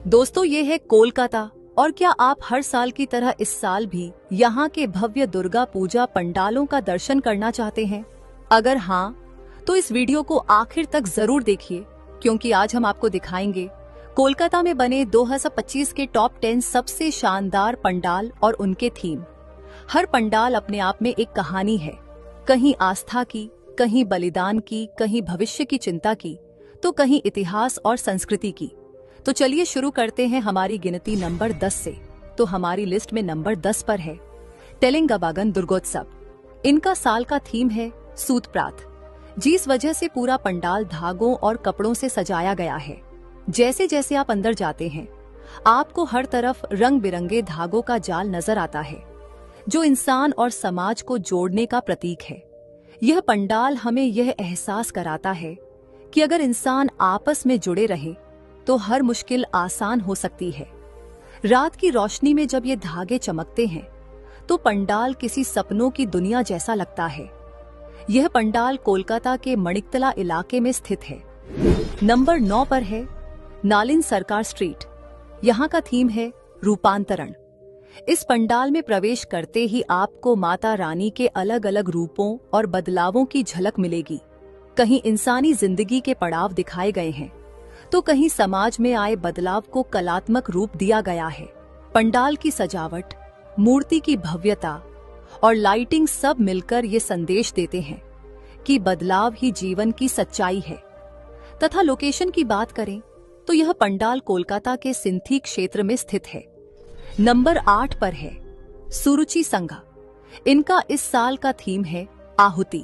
दोस्तों, ये है कोलकाता। और क्या आप हर साल की तरह इस साल भी यहाँ के भव्य दुर्गा पूजा पंडालों का दर्शन करना चाहते हैं? अगर हाँ, तो इस वीडियो को आखिर तक जरूर देखिए, क्योंकि आज हम आपको दिखाएंगे कोलकाता में बने 2025 के टॉप 10 सबसे शानदार पंडाल और उनके थीम। हर पंडाल अपने आप में एक कहानी है, कहीं आस्था की, कहीं बलिदान की, कहीं भविष्य की चिंता की, तो कहीं इतिहास और संस्कृति की। तो चलिए शुरू करते हैं हमारी गिनती नंबर 10 से। तो हमारी लिस्ट में नंबर 10 पर है तेलंगाबागन दुर्गोत्सव। इनका साल का थीम है सूतप्रात, जिस वजह से पूरा पंडाल धागों और कपड़ों से सजाया गया है। जैसे जैसे आप अंदर जाते हैं, आपको हर तरफ रंग बिरंगे धागों का जाल नजर आता है, जो इंसान और समाज को जोड़ने का प्रतीक है। यह पंडाल हमें यह एहसास कराता है कि अगर इंसान आपस में जुड़े रहे तो हर मुश्किल आसान हो सकती है। रात की रोशनी में जब ये धागे चमकते हैं तो पंडाल किसी सपनों की दुनिया जैसा लगता है। यह पंडाल कोलकाता के मणिकतला इलाके में स्थित है। नंबर 9 पर है नालिन सरकार स्ट्रीट। यहाँ का थीम है रूपांतरण। इस पंडाल में प्रवेश करते ही आपको माता रानी के अलग अलग रूपों और बदलावों की झलक मिलेगी। कहीं इंसानी जिंदगी के पड़ाव दिखाए गए हैं, तो कहीं समाज में आए बदलाव को कलात्मक रूप दिया गया है। पंडाल की सजावट, मूर्ति की भव्यता और लाइटिंग सब मिलकर ये संदेश देते हैं कि बदलाव ही जीवन की सच्चाई है। तथा लोकेशन की बात करें तो यह पंडाल कोलकाता के सिंथी क्षेत्र में स्थित है। नंबर 8 पर है सुरुचि संघा। इनका इस साल का थीम है आहुति।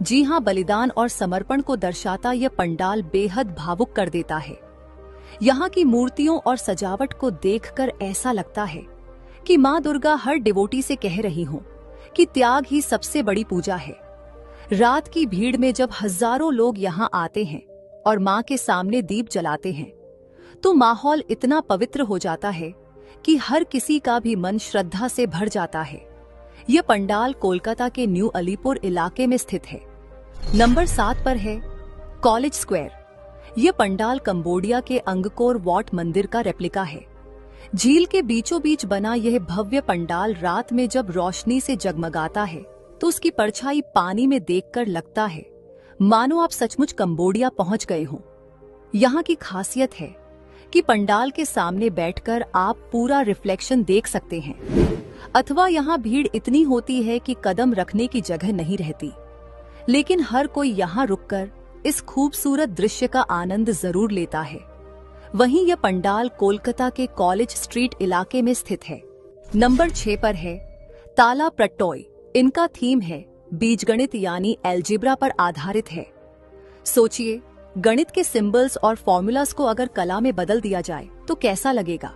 जी हाँ, बलिदान और समर्पण को दर्शाता यह पंडाल बेहद भावुक कर देता है। यहाँ की मूर्तियों और सजावट को देखकर ऐसा लगता है कि माँ दुर्गा हर डिवोटी से कह रही हों कि त्याग ही सबसे बड़ी पूजा है। रात की भीड़ में जब हजारों लोग यहाँ आते हैं और माँ के सामने दीप जलाते हैं, तो माहौल इतना पवित्र हो जाता है कि हर किसी का भी मन श्रद्धा से भर जाता है। यह पंडाल कोलकाता के न्यू अलीपुर इलाके में स्थित है। नंबर 7 पर है कॉलेज स्क्वायर। यह पंडाल कंबोडिया के अंगकोर वॉट मंदिर का रेप्लिका है। झील के बीचों बीच बना यह भव्य पंडाल रात में जब रोशनी से जगमगाता है तो उसकी परछाई पानी में देखकर लगता है मानो आप सचमुच कंबोडिया पहुंच गए हों। यहाँ की खासियत है कि पंडाल के सामने बैठकर आप पूरा रिफ्लेक्शन देख सकते हैं, अथवा यहाँ भीड़ इतनी होती है कि कदम रखने की जगह नहीं रहती, लेकिन हर कोई यहाँ रुककर इस खूबसूरत दृश्य का आनंद जरूर लेता है। वहीं यह पंडाल कोलकाता के कॉलेज स्ट्रीट इलाके में स्थित है। नंबर 6 पर है ताला प्रट्टोय। इनका थीम है बीजगणित यानी एल्जेब्रा पर आधारित है। सोचिए, गणित के सिंबल्स और फॉर्मूलास को अगर कला में बदल दिया जाए तो कैसा लगेगा।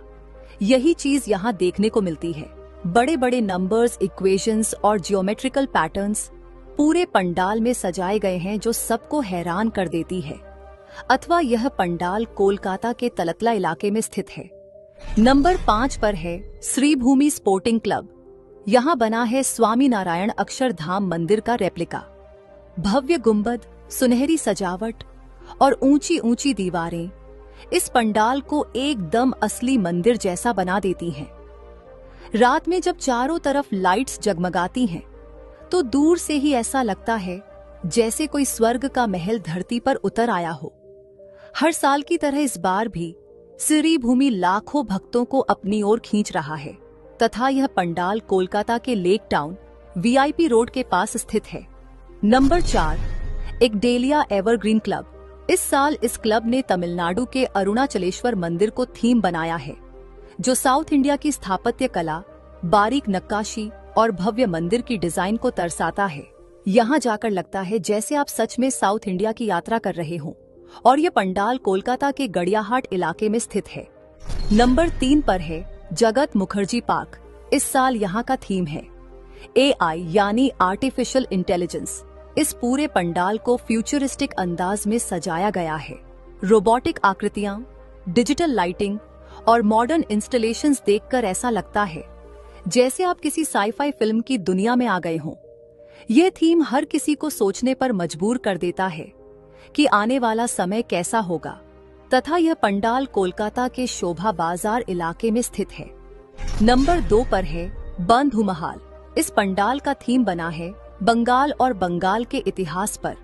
यही चीज यहाँ देखने को मिलती है। बड़े बड़े नंबर्स, इक्वेशंस और जियोमेट्रिकल पैटर्न्स पूरे पंडाल में सजाए गए हैं, जो सबको हैरान कर देती है। अथवा यह पंडाल कोलकाता के तलतला इलाके में स्थित है। नंबर 5 पर है श्रीभूमि स्पोर्टिंग क्लब। यहाँ बना है स्वामी नारायण अक्षरधाम मंदिर का रेप्लिका। भव्य गुंबद, सुनहरी सजावट और ऊंची ऊंची दीवारें इस पंडाल को एकदम असली मंदिर जैसा बना देती हैं। रात में जब चारों तरफ लाइट्स जगमगाती हैं, तो दूर से ही ऐसा लगता है जैसे कोई स्वर्ग का महल धरती पर उतर आया हो। हर साल की तरह इस बार भी श्रीभूमि लाखों भक्तों को अपनी ओर खींच रहा है। तथा यह पंडाल कोलकाता के लेक टाउन वीआईपी रोड के पास स्थित है। नंबर 4 एक डेलिया एवरग्रीन क्लब। इस साल इस क्लब ने तमिलनाडु के अरुणाचलेश्वर मंदिर को थीम बनाया है, जो साउथ इंडिया की स्थापत्य कला, बारीक नक्काशी और भव्य मंदिर की डिजाइन को दर्शाता है। यहाँ जाकर लगता है जैसे आप सच में साउथ इंडिया की यात्रा कर रहे हों। और यह पंडाल कोलकाता के गड़ियाहाट इलाके में स्थित है। नंबर 3 पर है जगत मुखर्जी पार्क। इस साल यहाँ का थीम है AI यानी आर्टिफिशियल इंटेलिजेंस। इस पूरे पंडाल को फ्यूचरिस्टिक अंदाज में सजाया गया है। रोबोटिक आकृतियां, डिजिटल लाइटिंग और मॉडर्न इंस्टॉलेशंस देखकर ऐसा लगता है जैसे आप किसी साईफाई फिल्म की दुनिया में आ गए हों। ये थीम हर किसी को सोचने पर मजबूर कर देता है कि आने वाला समय कैसा होगा, तथा यह पंडाल कोलकाता के शोभा बाजार इलाके में स्थित है। नंबर 2 पर है बंधु महाल। इस पंडाल का थीम बना है बंगाल और बंगाल के इतिहास पर।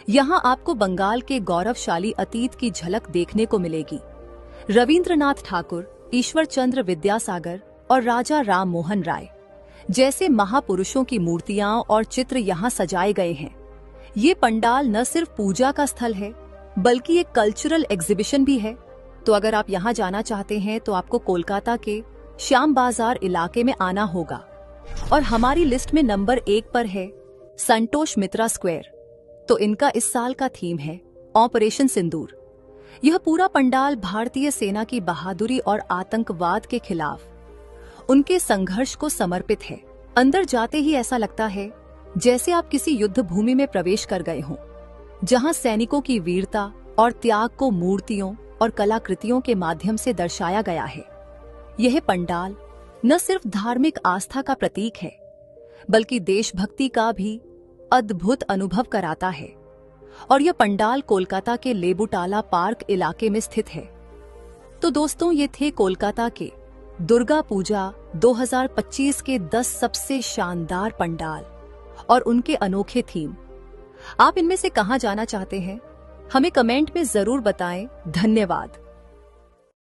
यहाँ आपको बंगाल के गौरवशाली अतीत की झलक देखने को मिलेगी। रविंद्रनाथ ठाकुर, ईश्वर चंद्र विद्यासागर और राजा राम मोहन राय जैसे महापुरुषों की मूर्तियां और चित्र यहाँ सजाए गए हैं। ये पंडाल न सिर्फ पूजा का स्थल है, बल्कि एक कल्चरल एग्जीबिशन भी है। तो अगर आप यहाँ जाना चाहते हैं तो आपको कोलकाता के श्याम बाजार इलाके में आना होगा। और हमारी लिस्ट में नंबर 1 पर है संतोष मित्रा स्क्वायर। तो इनका इस साल का थीम है ऑपरेशन सिंदूर। यह पूरा पंडाल भारतीय सेना की बहादुरी और आतंकवाद के खिलाफ उनके संघर्ष को समर्पित है। अंदर जाते ही ऐसा लगता है जैसे आप किसी युद्ध भूमि में प्रवेश कर गए हों, जहां सैनिकों की वीरता और त्याग को मूर्तियों और कलाकृतियों के माध्यम से दर्शाया गया है। यह पंडाल न सिर्फ धार्मिक आस्था का प्रतीक है, बल्कि देशभक्ति का भी अद्भुत अनुभव कराता है। और यह पंडाल कोलकाता के लेबुटाला पार्क इलाके में स्थित है। तो दोस्तों, ये थे कोलकाता के दुर्गा पूजा 2025 के 10 सबसे शानदार पंडाल और उनके अनोखे थीम। आप इनमें से कहां जाना चाहते हैं? हमें कमेंट में जरूर बताएं। धन्यवाद।